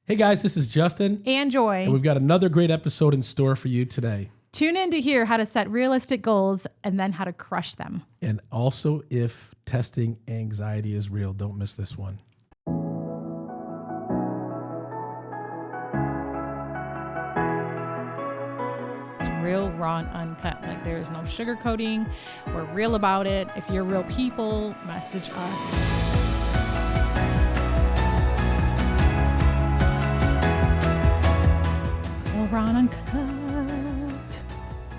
Hey guys, this is Justin. And Joy. And we've got another great episode in store for you today. Tune in to hear how to set realistic goals and then how to crush them. And also, if testing anxiety is real, don't miss this one. It's real, raw, and uncut. Like, there is no sugarcoating. We're real about it. If you're real people, message us. Raw and uncut.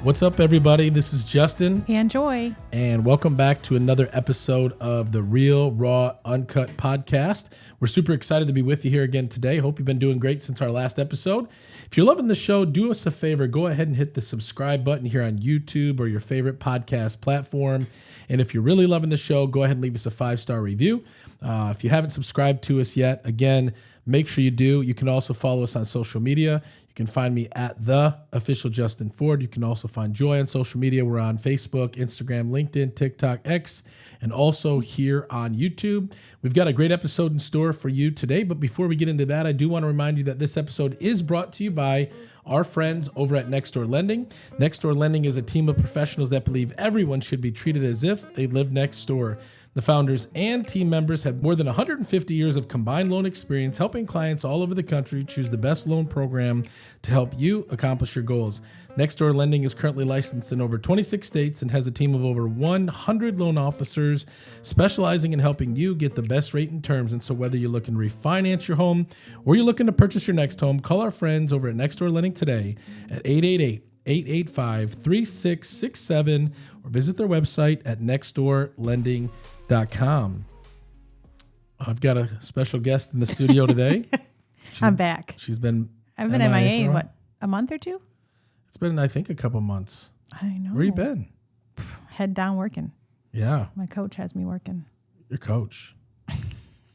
What's up, everybody? This is Justin. And Joy. And welcome back to another episode of the Real Raw Uncut Podcast. We're super excited to be with you here again today. Hope you've been doing great since our last episode. If you're loving the show, do us a favor. Go ahead and hit the subscribe button here on YouTube or your favorite podcast platform. And if you're really loving the show, go ahead and leave us a 5-star review. If you haven't subscribed to us yet, again, make sure you do. You can also follow us on social media. You can find me at the official Justin Ford. You can also find Joy on social media. We're on Facebook, Instagram, LinkedIn, TikTok, X, and also here on YouTube. We've got a great episode in store for you today. But before we get into that, I do want to remind you that this episode is brought to you by our friends over at Nextdoor Lending. Nextdoor Lending is a team of professionals that believe everyone should be treated as if they live next door. The founders and team members have more than 150 years of combined loan experience helping clients all over the country choose the best loan program to help you accomplish your goals. Nextdoor Lending is currently licensed in over 26 states and has a team of over 100 loan officers specializing in helping you get the best rate and terms. And so whether you're looking to refinance your home or you're looking to purchase your next home, call our friends over at Nextdoor Lending today at 888-885-3667 or visit their website at nextdoorlending.com. I've got a special guest in the studio today. I'm back. I've been MIA, what, a month or two? It's been, I think, a couple months. I know. Where you been? Head down working. Yeah. My coach has me working. Your coach.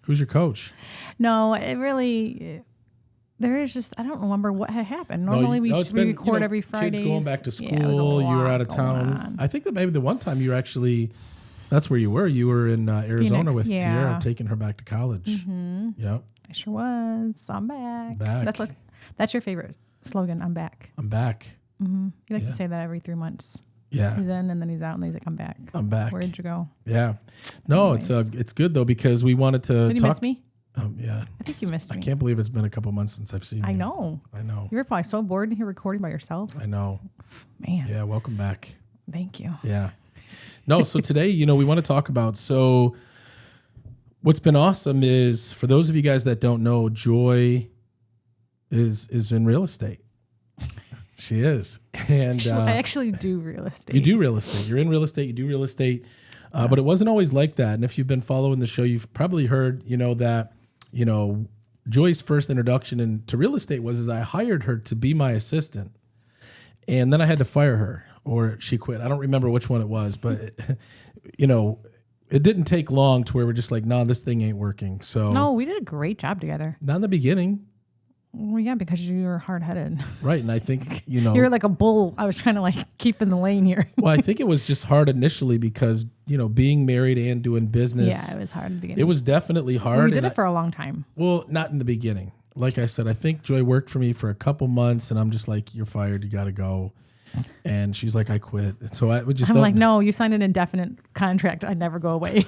Who's your coach? No, there is just, I don't remember what had happened. Normally we record every Friday. Kids going back to school, you were out of town. I think that maybe the one time you were actually, that's where you were. You were in Arizona Phoenix, with Tiara, taking her back to college. Mm-hmm. Yep. I sure was. I'm back. Back. That's your favorite slogan. I'm back. I'm back. Mm-hmm. You like to say that every 3 months. Yeah. He's in and then he's out and he's like, I'm back. I'm back. Where'd you go? Yeah. No, Anyways. it's good though because we wanted to Did you miss me? Yeah. I think you missed me. I can't believe it's been a couple months since I've seen you. I know. You were probably so bored in here recording by yourself. I know. Man. Yeah, welcome back. Thank you. Yeah. No, so today, we want to talk about, what's been awesome is, for those of you guys that don't know, Joy is in real estate. She is. And I actually do real estate. You do real estate. You're in real estate. You do real estate. But it wasn't always like that. And if you've been following the show, you've probably heard, that, Joy's first introduction into real estate was I hired her to be my assistant. And then I had to fire her or she quit. I don't remember which one it was, but, it didn't take long to where we're just like, no, this thing ain't working. So no, we did a great job together. Not in the beginning. Well, yeah, because you were hard-headed. Right, and I think, you were like a bull. I was trying to keep in the lane here. Well, I think it was just hard initially because, being married and doing business. Yeah, it was hard in the beginning. It was definitely hard. We did it for a long time. Well, not in the beginning. Like I said, I think Joy worked for me for a couple months and I'm just like, you're fired, you got to go. And she's like, I quit. And so I'm like, no, you signed an indefinite contract. I'd never go away.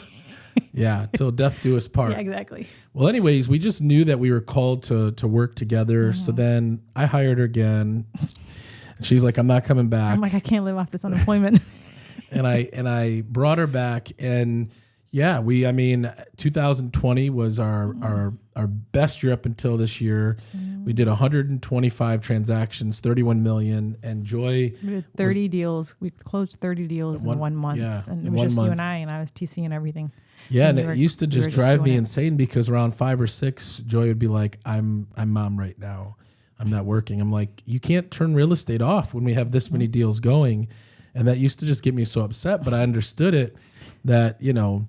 Yeah, till death do us part. Yeah, exactly. Well, anyways, we just knew that we were called to work together. Mm-hmm. So then I hired her again. And she's like, I'm not coming back. I'm like, I can't live off this unemployment. and I brought her back. And yeah, 2020 was our best year up until this year. Mm-hmm. We did 125 transactions, 31 million. And Joy, we did 30 deals. We closed 30 deals in 1 month. Yeah, and it was just you and I was TCing everything. Yeah, and it used to just drive me insane because around 5 or 6, Joy would be like, I'm mom right now. I'm not working. I'm like, you can't turn real estate off when we have this many deals going. And that used to just get me so upset. But I understood it that, you gotta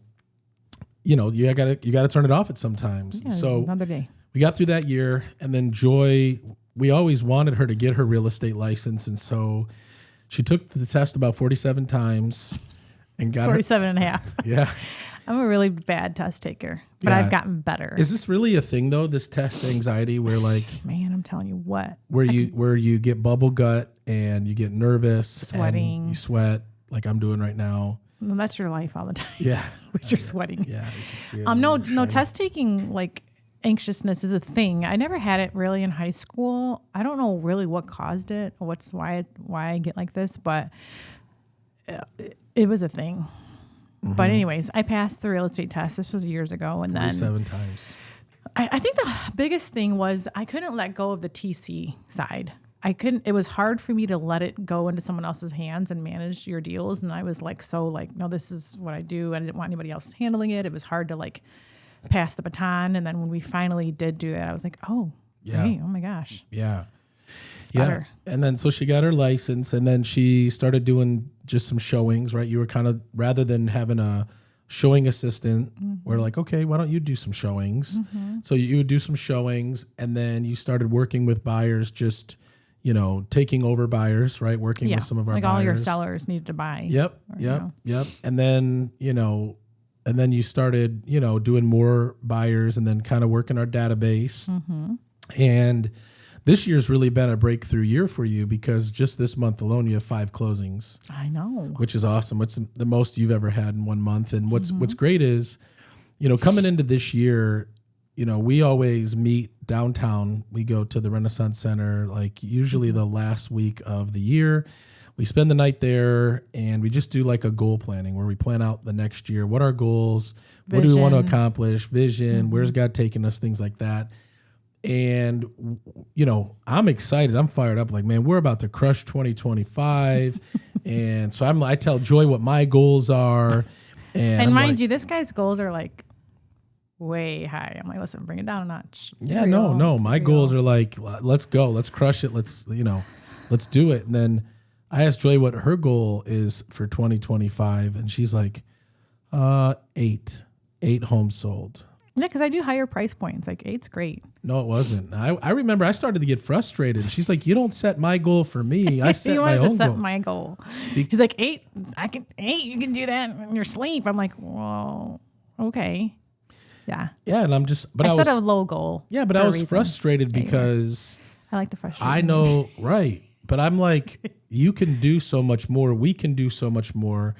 turn it off at sometimes. Yeah, so another day. We got through that year, and then Joy, we always wanted her to get her real estate license. And so she took the test about 47 times. And got 47 and a half. Yeah. I'm a really bad test taker, but I've gotten better. Is this really a thing though? This test anxiety where like, man, I'm telling you what, where you get bubble gut and you get nervous, sweating, and you sweat like I'm doing right now. Well, that's your life all the time. Yeah. Which you're sweating. Yeah. You can see it no test taking, like anxiousness is a thing. I never had it really in high school. I don't know really what caused it or why I get like this, but it was a thing. Mm-hmm. But anyways, I passed the real estate test. This was years ago. And then 7 times. I think the biggest thing was I couldn't let go of the TC side. It was hard for me to let it go into someone else's hands and manage your deals. And I was like, no, this is what I do. I didn't want anybody else handling it. It was hard to like pass the baton. And then when we finally did do that, I was like, oh, hey, oh my gosh. Yeah. It's better. And then so she got her license and then she started doing just some showings, right? You were kind of, rather than having a showing assistant, we're like, okay, why don't you do some showings? Mm-hmm. So you would do some showings and then you started working with buyers, just, taking over buyers, right? Working with some of our buyers. Like all your sellers needed to buy. Yep. And then, you started, doing more buyers and then kind of working our database. Mm-hmm. And this year's really been a breakthrough year for you because just this month alone, you have 5 closings. I know. Which is awesome. What's the most you've ever had in 1 month? And what's great is, coming into this year, we always meet downtown. We go to the Renaissance Center, like usually the last week of the year. We spend the night there and we just do like a goal planning where we plan out the next year. What are our goals? Vision. What do we want to accomplish? Vision. Where's God taking us? Things like that. And, I'm excited. I'm fired up. Like, man, we're about to crush 2025. And so I tell Joy what my goals are. And mind you, this guy's goals are like way high. I'm like, listen, bring it down a notch. Yeah, no. My goals are like, let's go. Let's crush it. Let's do it. And then I asked Joy what her goal is for 2025. And she's like, 8 homes sold. Yeah, because I do higher price points. Like 8's great. No, it wasn't. I remember I started to get frustrated. She's like, you don't set my goal for me. I set my own goal. You wanted to set my goal. He's like, 8, 8, you can do that in your sleep. I'm like, well, okay. Yeah. Yeah, and I set a low goal. Yeah, but I was frustrated because I like to frustrate. I know, right. But I'm like, you can do so much more. We can do so much more.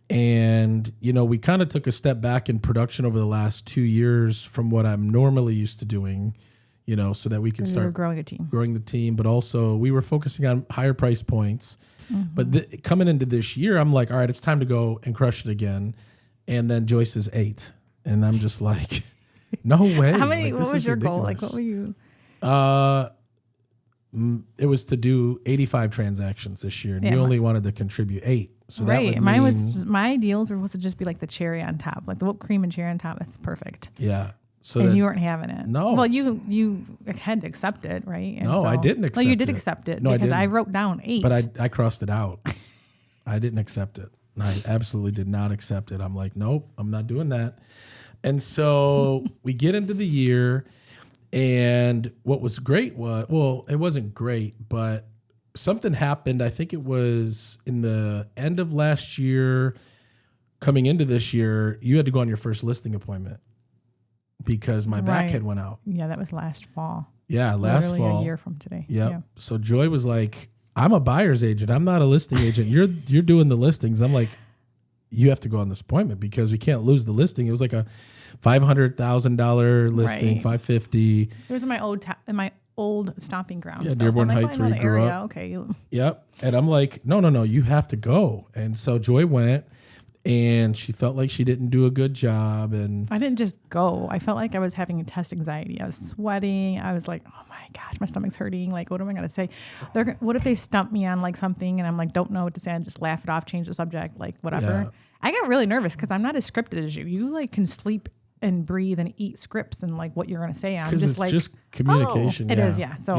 And, we kind of took a step back in production over the last 2 years from what I'm normally used to doing, so that we can start growing the team. But also we were focusing on higher price points. Mm-hmm. But coming into this year, I'm like, all right, it's time to go and crush it again. And then Joyce is 8. And I'm just like, no way. How many, what was your goal? Like, what were you? It was to do 85 transactions this year. And you only wanted to contribute 8. So right. That my deals were supposed to just be like the cherry on top, like the whipped cream and cherry on top. That's perfect. Yeah. So and you weren't having it. No. Well, you had to accept it, right? And no, I didn't accept it. No, you did accept it because I wrote down 8. But I crossed it out. I didn't accept it. I absolutely did not accept it. I'm like, nope, I'm not doing that. And so we get into the year, and what was great was, well, it wasn't great, but something happened. I think it was in the end of last year, coming into this year, you had to go on your first listing appointment because my back had went out. Yeah, that was last fall. Yeah, literally fall. A year from today. Yep. Yeah. So Joy was like, I'm a buyer's agent. I'm not a listing agent. You're doing the listings. I'm like, you have to go on this appointment because we can't lose the listing. It was like a $500,000 listing, $550,000. It was in my old stomping ground. Yeah, Dearborn Heights where you grew up. Okay. Yep. And I'm like, no, you have to go. And so Joy went, and she felt like she didn't do a good job. And I didn't just go. I felt like I was having test anxiety. I was sweating. I was like, oh my gosh, my stomach's hurting. Like, what am I going to say? What if they stump me on like something and I'm like, don't know what to say, and just laugh it off, change the subject, like whatever. Yeah. I got really nervous because I'm not as scripted as you. You like can sleep and breathe and eat scripts and like what you're going to say. I'm just like, just communication. It is. Yeah. So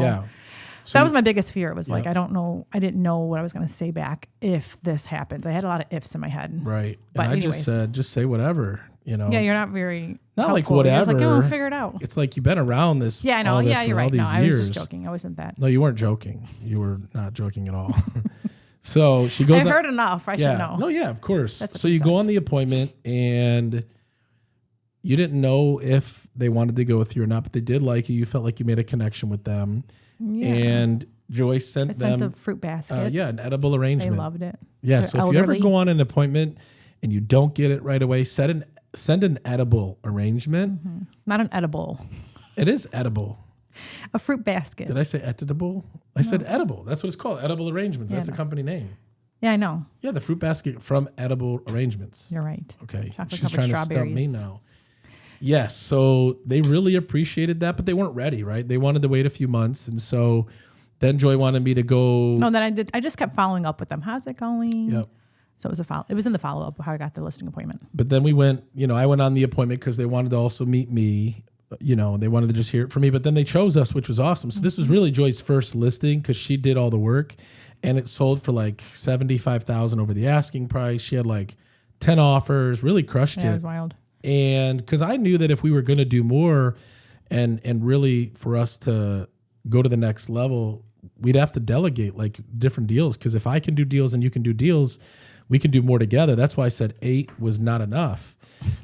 that was my biggest fear. It was like, I didn't know what I was going to say back if this happens. I had a lot of ifs in my head. Right. But and I just said, just say whatever, Yeah, you're not very helpful. Like whatever. You're just like, figure it out. It's like you've been around this. Yeah, I know. Yeah, you're right. No, I was years. just joking. I wasn't that. No, you weren't joking. You were not joking at all. So she goes. I heard enough. I should know. No, yeah, of course. That's what So he you go says. on the appointment and you didn't know if they wanted to go with you or not, but they did like you. You felt like you made a connection with them. Yeah. And Joy sent I them sent a fruit basket. an edible They arrangement. loved it. Yeah. They're So if you ever elderly. go on an appointment and you don't get it right away, send an edible arrangement. Mm-hmm. Not an edible. It is edible. A fruit basket. Did I say edible? I said edible. That's what it's called. Edible arrangements. That's the no. company name. Yeah, I know. Yeah, the fruit basket from Edible Arrangements. You're right. Okay. Chocolate She's covered trying to stump me strawberries. now. Yes. So they really appreciated that, but they weren't ready, right? They wanted to wait a few months. And so then Joy wanted me to go. No, then I just kept following up with them. How's it going? Yep. So it was in the follow up how I got the listing appointment. But then we went, I went on the appointment because they wanted to also meet me. They wanted to just hear it from me. But then they chose us, which was awesome. So this was really Joy's first listing because she did all the work. And it sold for like $75,000 over the asking price. She had like 10 offers, really crushed Yeah, it it. was wild. And because I knew that if we were going to do more and really for us to go to the next level, we'd have to delegate like different deals. Because if I can do deals and you can do deals, we can do more together. That's why I said 8 was not enough.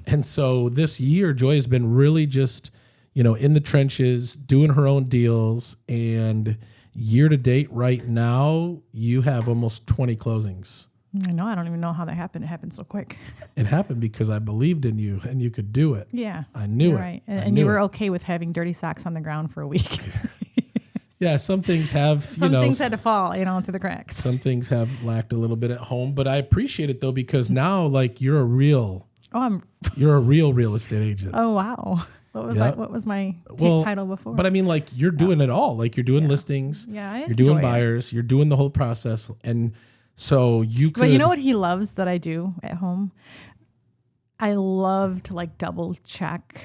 And so this year, Joy has been really just, in the trenches, doing her own deals. And year to date right now, you have almost 20 closings. I know. I don't even know how that happened. It happened so quick. It happened because I believed in you and you could do it. Yeah. I knew You're it. right. I And knew you were it. okay with having dirty socks on the ground for a week. Yeah, some things have, Some things had to fall, through the cracks. some things have lacked a little bit at home, but I appreciate it though, because now like you're a real real estate agent. Oh, wow. What was Yep. what was my Well, title before? But I mean, like you're doing it all. Like you're doing listings, Yeah, I you're doing enjoy it. buyers, you're doing the whole process, and so you could. But you know what he loves that I do at home? I love to like double check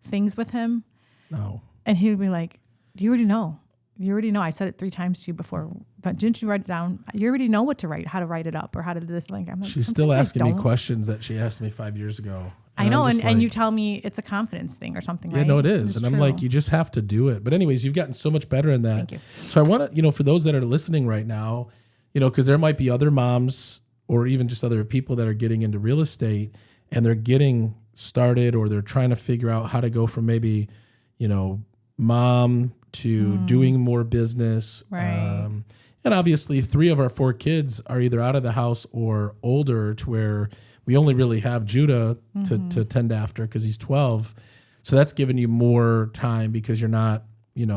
things with him. No, And he would be like, you already know. You already know. I said it 3 times to you before. But didn't you write it down? You already know what to write, how to write it up or how to do this. Like, I'm like, she's still sometimes I asking me don't. questions that she asked me 5 years ago. I know. I'm And, just and you like, tell me it's a confidence thing or something, yeah, right? no, it is. It's And I'm true. like, you just have to do it. But anyways, you've gotten so much better in that. Thank you. So I want to, for those that are listening right now, because there might be other moms or even just other people that are getting into real estate and they're getting started or they're trying to figure out how to go from maybe, mom to doing more business. Right. And obviously 3 of our 4 kids are either out of the house or older to where we only really have Judah to tend after because he's 12. So that's giving you more time because you're not,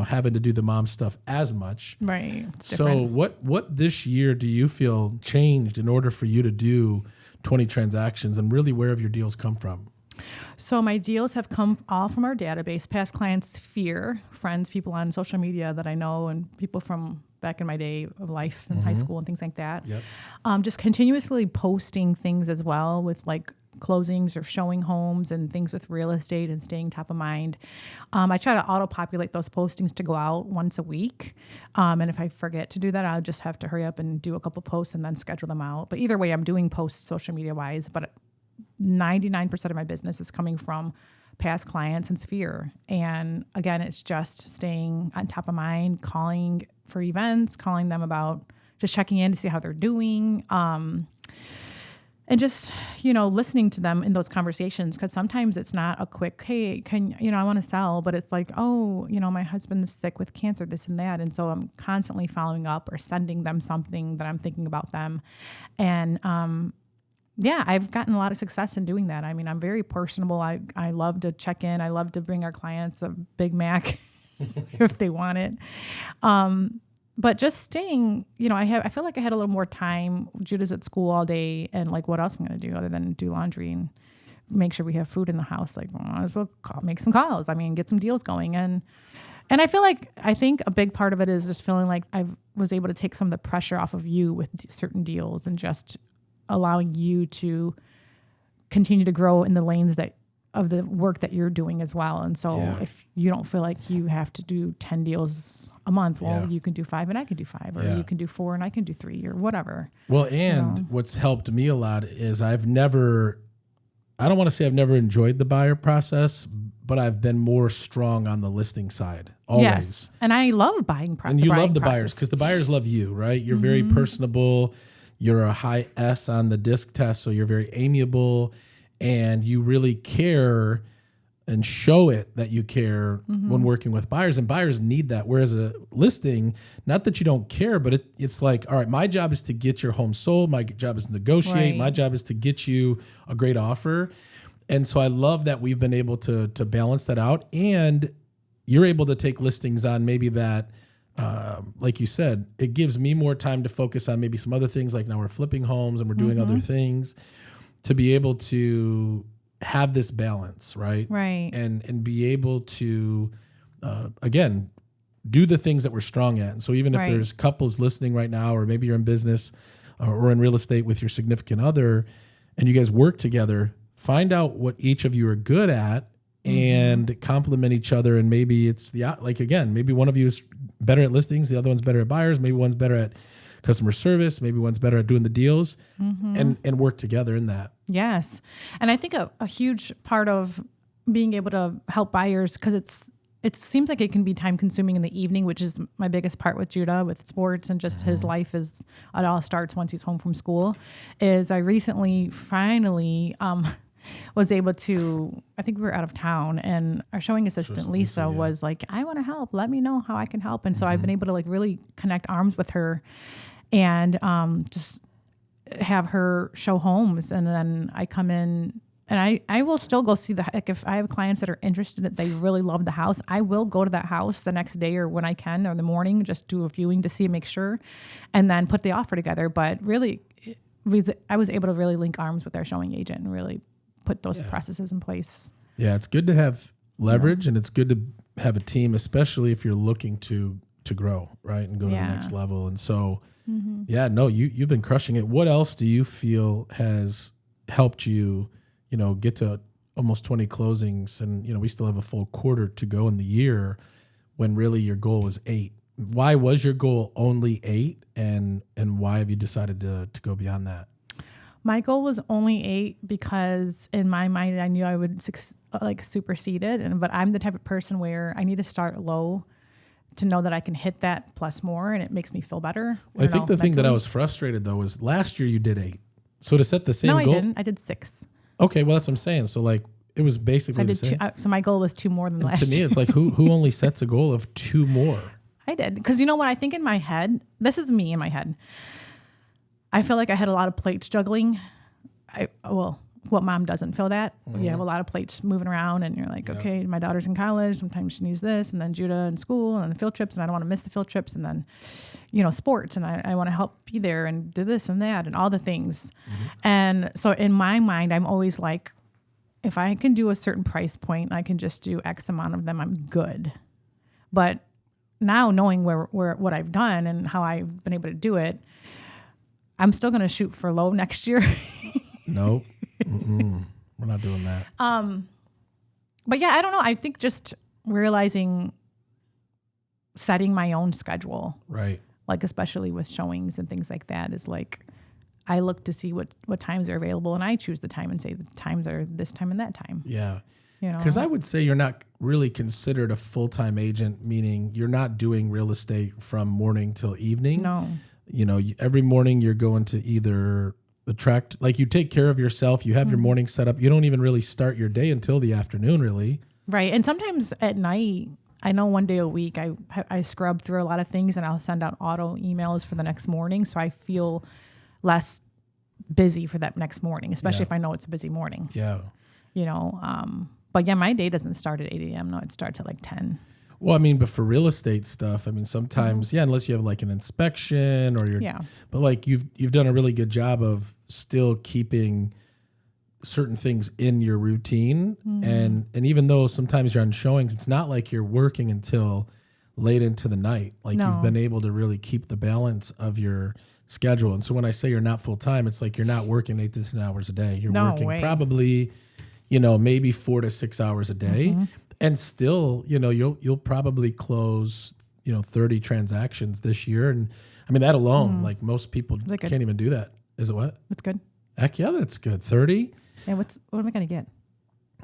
having to do the mom stuff as much. Right. It's So different. what this year do you feel changed in order for you to do 20 transactions, and really where have your deals come from? So my deals have come all from our database, past clients, friends, people on social media that I know, and people from back in my day of life in high school and things like that. Yep. Just continuously posting things as well with like closings or showing homes and things with real estate and staying top of mind. I try to auto-populate those postings to go out once a week. And if I forget to do that, I'll just have to hurry up and do a couple posts and then schedule them out. But either way, I'm doing posts social media wise, but 99% of my business is coming from past clients and Sphere. And again, it's just staying on top of mind, calling for events, calling them about just checking in to see how they're doing. And just, listening to them in those conversations, because sometimes it's not a quick, hey, I want to sell, but it's like, oh, my husband's sick with cancer, this and that. And so I'm constantly following up or sending them something that I'm thinking about them. And, I've gotten a lot of success in doing that. I mean, I'm very personable. I love to check in. I love to bring our clients a Big Mac if they want it. But just staying, I feel like I had a little more time. Judah's at school all day, and like, what else am I going to do other than do laundry and make sure we have food in the house? Like, well, I might as well make some calls. I mean, get some deals going. And I think a big part of it is just feeling like I was able to take some of the pressure off of you with certain deals and just allowing you to continue to grow in the lanes of the work that you're doing as well. And so if you don't feel like you have to do 10 deals a month, well, you can do 5 and I can do 5, or you can do 4 and I can do 3, or whatever. Well, and what's helped me a lot is I've never I don't want to say I've never enjoyed the buyer process, but I've been more strong on the listing side always. Yes. And I love buying And you love the buyers because the buyers love you, right? You're very personable. You're a high S on the disc test, so you're very amiable, and you really care and show it that you care when working with buyers, and buyers need that. Whereas a listing, not that you don't care, but it's like, all right, my job is to get your home sold. My job is to negotiate. Right. My job is to get you a great offer. And so I love that we've been able to balance that out, and you're able to take listings on maybe that, like you said, it gives me more time to focus on maybe some other things. Like now we're flipping homes and we're doing other things, to be able to have this balance, right? Right. And be able to, again, do the things that we're strong at. And so even if there's couples listening right now, or maybe you're in business or in real estate with your significant other, and you guys work together, find out what each of you are good at and complement each other. And maybe it's maybe one of you is better at listings, the other one's better at buyers, maybe one's better at customer service, maybe one's better at doing the deals, and work together in that. Yes. And I think a huge part of being able to help buyers, because it seems like it can be time consuming in the evening, which is my biggest part with Judah, with sports and just his life it all starts once he's home from school, is I recently finally was able to, I think we were out of town, and our showing assistant Lisa was like, I want to help. Let me know how I can help. And so I've been able to like really connect arms with her and just have her show homes. And then I come in and I will still go see like if I have clients that are interested, that they really love the house, I will go to that house the next day or when I can, or in the morning, just do a viewing to see, make sure, and then put the offer together. But really, I was able to really link arms with our showing agent and really put those processes in place. Yeah, it's good to have leverage, and it's good to have a team, especially if you're looking to grow, right, and go to the next level. And so, you've been crushing it. What else do you feel has helped you, get to almost 20 closings, and we still have a full quarter to go in the year, when really your goal was 8? Why was your goal only 8, and why have you decided to go beyond that? My goal was only 8 because in my mind, I knew I would supersede it. But I'm the type of person where I need to start low to know that I can hit that plus more, and it makes me feel better. I think the thing that I was frustrated though was last year you did 8. So to set the same goal. No, I didn't. I did 6. Okay, well that's what I'm saying. So like it was basically the same. So my goal was 2 more than last year. To me, it's like who only sets a goal of 2 more? I did, because you know what I think in my head. This is me in my head. I feel like I had a lot of plates juggling. What mom doesn't feel that. You have a lot of plates moving around, and you're like, okay, my daughter's in college. Sometimes she needs this, and then Judah in school, and the field trips, and I don't want to miss the field trips, and then, sports, and I want to help be there and do this and that and all the things. And so in my mind, I'm always like, if I can do a certain price point, I can just do X amount of them, I'm good. But now knowing where what I've done and how I've been able to do it, I'm still going to shoot for low next year. Nope. We're not doing that. But yeah, I don't know. I think just realizing setting my own schedule, right? Like especially with showings and things like that, is like I look to see what times are available, and I choose the time and say the times are this time and that time. Yeah. Because I would say you're not really considered a full-time agent, meaning you're not doing real estate from morning till evening. No. Every morning you're going to either attract, like you take care of yourself, you have your morning set up. You don't even really start your day until the afternoon, really. Right. And sometimes at night, I know one day a week, I scrub through a lot of things, and I'll send out auto emails for the next morning. So I feel less busy for that next morning, especially if I know it's a busy morning. Yeah. But yeah, my day doesn't start at 8 a.m. No, it starts at like 10. Well, I mean, but for real estate stuff, I mean, sometimes, unless you have like an inspection or but like you've done a really good job of still keeping certain things in your routine. And even though sometimes you're on showings, it's not like you're working until late into the night. Like you've been able to really keep the balance of your schedule. And so when I say you're not full time, it's like you're not working 8 to 10 hours a day. You're working probably, maybe 4 to 6 hours a day. And still, you'll probably close, 30 transactions this year. And I mean, that alone, like most people can't even do that. Is it what? That's good. Heck yeah, that's good. 30. And what am I going to get?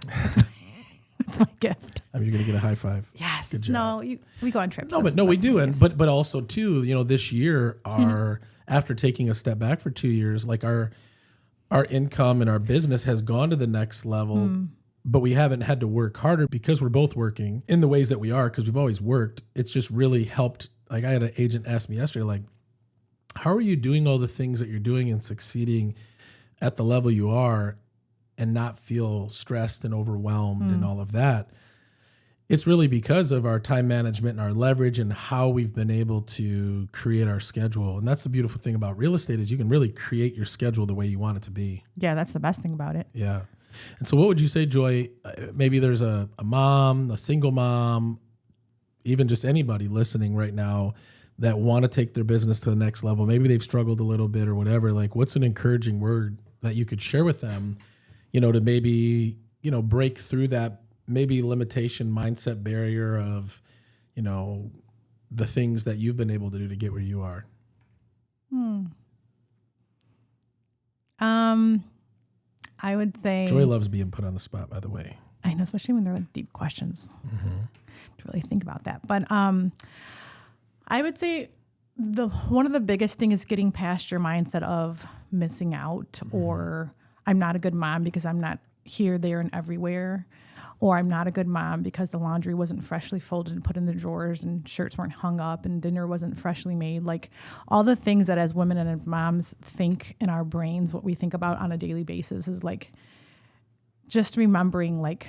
That's my gift. I mean, you're going to get a high five. Yes. Good job. No, we go on trips. No, we do. And but also too, this year, after taking a step back for 2 years, like our income and our business has gone to the next level, but we haven't had to work harder because we're both working in the ways that we are, because we've always worked. It's just really helped. Like I had an agent ask me yesterday, like, how are you doing all the things that you're doing and succeeding at the level you are and not feel stressed and overwhelmed and all of that? It's really because of our time management and our leverage and how we've been able to create our schedule. And that's the beautiful thing about real estate is you can really create your schedule the way you want it to be. Yeah, that's the best thing about it. Yeah. And so what would you say, Joy? Maybe there's a mom, a single mom, even just anybody listening right now that want to take their business to the next level. Maybe they've struggled a little bit or whatever. Like, what's an encouraging word that you could share with them, to maybe, break through that maybe limitation mindset barrier of, the things that you've been able to do to get where you are? I would say Joy loves being put on the spot, by the way. I know, especially when they're like deep questions. To really think about that. But I would say one of the biggest thing is getting past your mindset of missing out, or I'm not a good mom because I'm not here, there, and everywhere. Or I'm not a good mom because the laundry wasn't freshly folded and put in the drawers and shirts weren't hung up and dinner wasn't freshly made. Like all the things that as women and moms think in our brains, what we think about on a daily basis is like just remembering like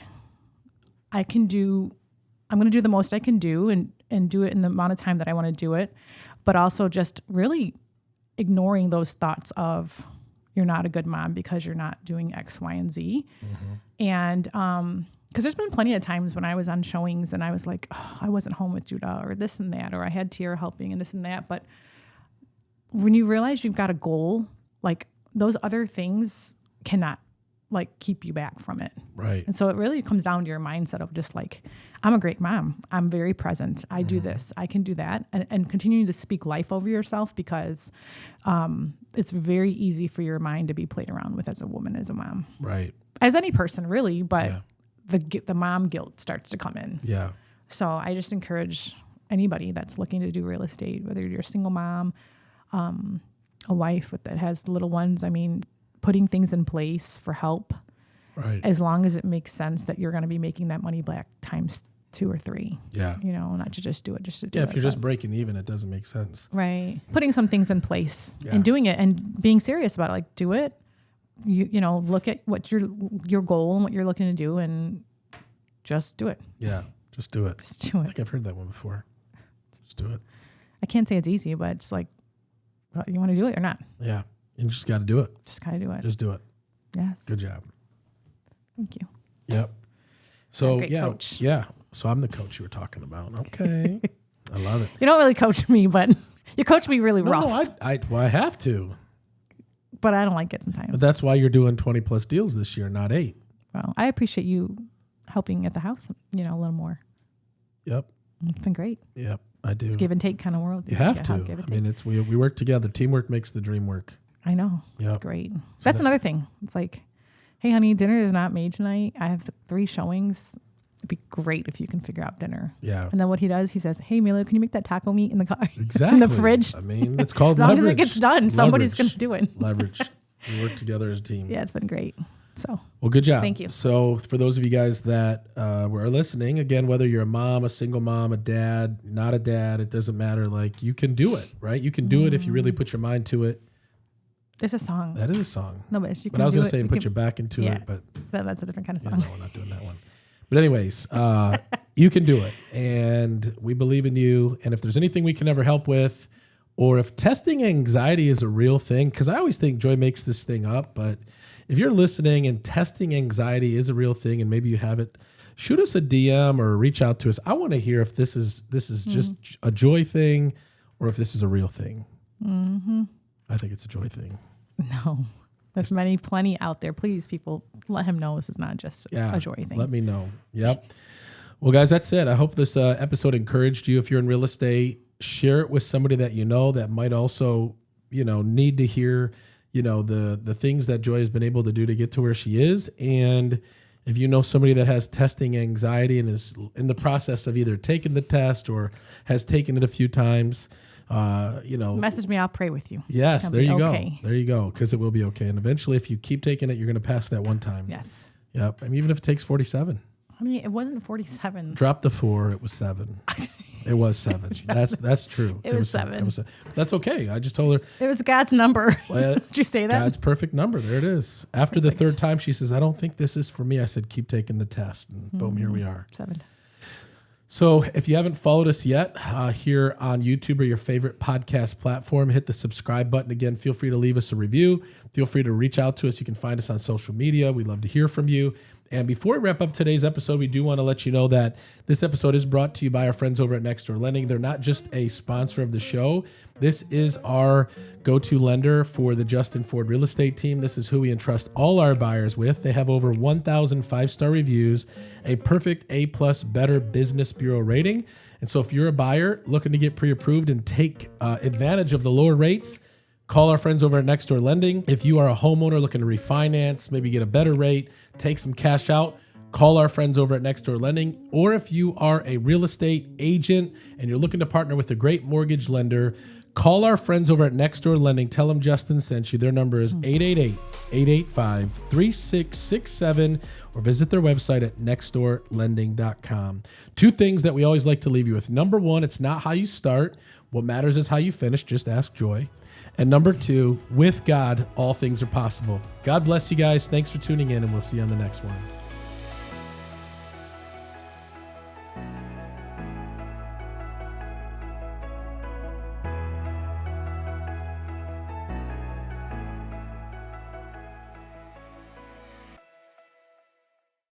I'm going to do the most I can do and do it in the amount of time that I want to do it. But also just really ignoring those thoughts of you're not a good mom because you're not doing X, Y, and Z. And, because there's been plenty of times when I was on showings and I was like, oh, I wasn't home with Judah or this and that, or I had Tiara helping and this and that. But when you realize you've got a goal, like those other things cannot like keep you back from it. Right. And so it really comes down to your mindset of just like, I'm a great mom. I'm very present. I do this. I can do that. And continuing to speak life over yourself because it's very easy for your mind to be played around with as a woman, as a mom. Right. As any person really, but the mom guilt starts to come in. Yeah. So I just encourage anybody that's looking to do real estate, whether you're a single mom, a wife that has little ones, I mean, putting things in place for help, right? As long as it makes sense that you're going to be making that money back times 2 or 3. Yeah. Not to just do it, just to do it. Yeah, if you're just breaking even, it doesn't make sense. Right. Putting some things in place and doing it and being serious about it. Like, do it. You look at what your goal and what you're looking to do and just do it. Yeah, just do it. Just do it. I think I've heard that one before. Just do it. I can't say it's easy, but it's like, you want to do it or not? Yeah, you just got to do it. Just got to do it. Just do it. Yes. Good job. Thank you. Yep. So coach. Yeah. So I'm the coach you were talking about. Okay. I love it. You don't really coach me, but you coach me really rough. No, I have to. But I don't like it sometimes. But that's why you're doing 20 plus deals this year, not 8. Well, I appreciate you helping at the house, a little more. Yep. It's been great. Yep, I do. It's give and take kind of world. You have to. I mean, we work together. Teamwork makes the dream work. I know. Yep. It's great. That's another thing. It's like, hey, honey, dinner is not made tonight. I have 3 showings. It'd be great if you can figure out dinner. Yeah. And then what he does, he says, hey, Milo, can you make that taco meat in the car? Exactly. In the fridge? I mean, it's called leverage. As long as it gets done, somebody's going to do it. Leverage. We work together as a team. Yeah, it's been great. So, well, good job. Thank you. So for those of you guys that were listening, again, whether you're a mom, a single mom, a dad, not a dad, it doesn't matter. Like, you can do it, right? You can do it if you really put your mind to it. There's a song. That is a song. No, but I was going to say put your back into it, but that's a different kind of song. No, we're not doing that one. But anyways, you can do it, and we believe in you. And if there's anything we can ever help with, or if testing anxiety is a real thing, because I always think Joy makes this thing up, but if you're listening and testing anxiety is a real thing, and maybe you have it, shoot us a DM or reach out to us. I want to hear if this is just a Joy thing, or if this is a real thing. Mm-hmm. I think it's a Joy thing. No. There's plenty out there. Please, people, let him know this is not just a Joy thing. Let me know. Yep. Well, guys, that's it. I hope this episode encouraged you. If you're in real estate, share it with somebody that you know that might also, need to hear, the things that Joy has been able to do to get to where she is. And if you know somebody that has testing anxiety and is in the process of either taking the test or has taken it a few times, message me. I'll pray with you. Yes, there you okay. go. There you go. Because it will be okay. And eventually, if you keep taking it, you're going to pass it at one time. Yes. Yep. And even if it takes 47. I mean, it wasn't 47. Drop the 4. It was 7. It was 7. That's true. It was 7. It was 7. That's okay. I just told her. It was God's number. Well, Did you say that? God's perfect number. There it is. After the third time, she says, I don't think this is for me. I said, keep taking the test. And boom, here we are. 7. So if you haven't followed us yet here on YouTube or your favorite podcast platform, hit the subscribe button. Again, feel free to leave us a review. Feel free to reach out to us. You can find us on social media. We'd love to hear from you. And before we wrap up today's episode, we do want to let you know that this episode is brought to you by our friends over at Nextdoor Lending. They're not just a sponsor of the show. This is our go-to lender for the Justin Ford real estate team. This is who we entrust all our buyers with. They have over 1,000 five-star reviews, a perfect A+ Better Business Bureau rating. And so if you're a buyer looking to get pre-approved and take advantage of the lower rates, call our friends over at Nextdoor Lending. If you are a homeowner looking to refinance, maybe get a better rate, take some cash out, call our friends over at Nextdoor Lending. Or if you are a real estate agent and you're looking to partner with a great mortgage lender, call our friends over at Nextdoor Lending. Tell them Justin sent you. Their number is 888-885-3667 or visit their website at nextdoorlending.com. 2 things that we always like to leave you with. Number 1, it's not how you start. What matters is how you finish. Just ask Joy. And number 2, with God, all things are possible. God bless you guys. Thanks for tuning in, and we'll see you on the next one.